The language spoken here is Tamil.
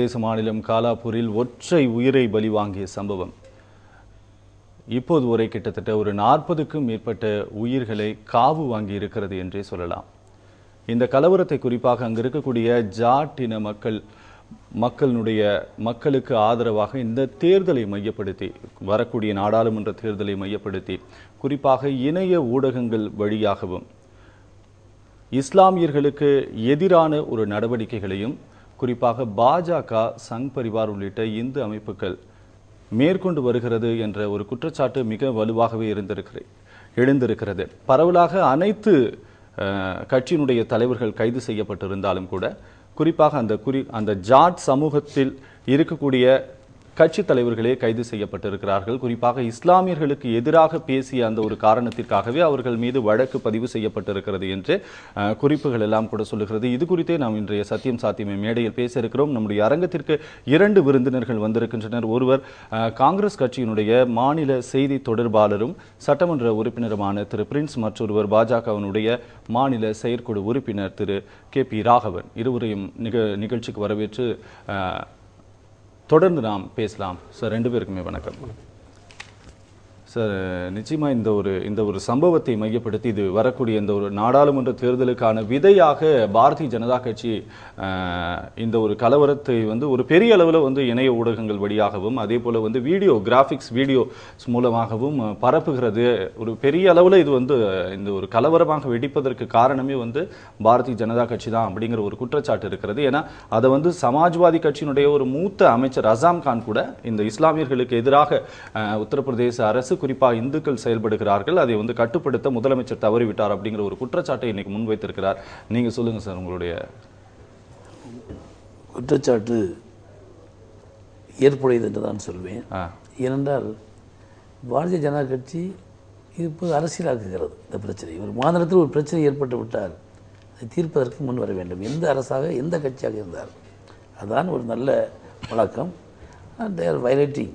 தேச மாநிலம் காலாப்பூரில் ஒற்றை உயிரை பலி வாங்கிய சம்பவம் இப்போது வரை கிட்டத்தட்ட ஒரு 40க்கும் மேற்பட்ட உயிர்களை காவு வாங்கி இருக்கிறது என்றே சொல்லலாம். இந்த கலவரத்தை குறிப்பாக அங்கு இருக்கக்கூடிய ஜாட் இன மக்களுக்கு ஆதரவாக இந்த தேர்தலை மையப்படுத்தி, வரக்கூடிய நாடாளுமன்ற தேர்தலை மையப்படுத்தி, குறிப்பாக இணைய ஊடகங்கள் வழியாகவும் இஸ்லாமியர்களுக்கு எதிரான ஒரு நடவடிக்கைகளையும் குறிப்பாக பாஜக, சங் பரிவார் உள்ளிட்ட இந்து அமைப்புகள் மேற்கொண்டு வருகிறது என்ற ஒரு குற்றச்சாட்டு மிக வலுவாகவே எழுந்திருக்கிறது. பரவலாக அனைத்து கட்சியினுடைய தலைவர்கள் கைது செய்யப்பட்டிருந்தாலும் கூட, குறிப்பாக அந்த ஜாட் சமூகத்தில் இருக்கக்கூடிய கட்சி தலைவர்களே கைது செய்யப்பட்டிருக்கிறார்கள். குறிப்பாக இஸ்லாமியர்களுக்கு எதிராக பேசிய அந்த ஒரு காரணத்திற்காகவே அவர்கள் மீது வழக்கு பதிவு செய்யப்பட்டிருக்கிறது என்று குறிப்புகள் எல்லாம் கூட சொல்லுகிறது. இது குறித்தே நாம் இன்றைய சத்தியம் சாத்தியமே மேடையில் பேச இருக்கிறோம். நம்முடைய அரங்கத்திற்கு 2 விருந்தினர்கள் வந்திருக்கின்றனர். ஒருவர் காங்கிரஸ் கட்சியினுடைய மாநில செய்தி தொடர்பாளரும் சட்டமன்ற உறுப்பினருமான திரு பிரின்ஸ், மற்றொருவர் பாஜகவினுடைய மாநில செயற்குழு உறுப்பினர் திரு KP ராகவன். இருவரையும் நிகழ்ச்சிக்கு வரவேற்று தொடர்ந்து நாம் பேசலாம். சார், 2 பேருக்குமே வணக்கம். சார், நிச்சயமா இந்த ஒரு சம்பவத்தை மையப்படுத்தி, இது வரக்கூடிய இந்த ஒரு நாடாளுமன்ற தேர்தலுக்கான விதையாக பாரதிய ஜனதா கட்சி இந்த ஒரு கலவரத்தை ஒரு பெரிய அளவில் இணைய ஊடகங்கள் வழியாகவும், அதே போல கிராஃபிக்ஸ் வீடியோ மூலமாகவும் பரப்புகிறது. ஒரு பெரிய அளவில் இது இந்த ஒரு கலவரமாக வெடிப்பதற்கு காரணமே பாரதிய ஜனதா கட்சி தான் அப்படிங்கிற ஒரு குற்றச்சாட்டு இருக்கிறது. ஏன்னா அதை சமாஜ்வாதி கட்சியினுடைய ஒரு மூத்த அமைச்சர் அசாம் கான் கூட இந்த இஸ்லாமியர்களுக்கு எதிராக உத்தரப்பிரதேச அரசு, குறிப்பாக இந்துக்கள் செயல்படுகிறார்கள், அதை கட்டுப்படுத்த முதலமைச்சர் தவறிவிட்டார் அப்படிங்கிற ஒரு குற்றச்சாட்டை இன்னைக்கு முன்வைத்திருக்கிறார். நீங்க சொல்லுங்க சார், உங்களுடைய குற்றச்சாட்டு ஏற்புடையது என்று தான் சொல்வேன். ஏனென்றால் பாரதிய ஜனதா கட்சி இப்போது அரசியலாக்குகிறது இந்த பிரச்சனை. ஒரு மாநிலத்தில் ஒரு பிரச்சனை ஏற்பட்டு விட்டால் அதை தீர்ப்பதற்கு முன் வர வேண்டும், எந்த அரசாக எந்த கட்சியாக இருந்தால். அதுதான் ஒரு நல்ல வழக்கம். They are violating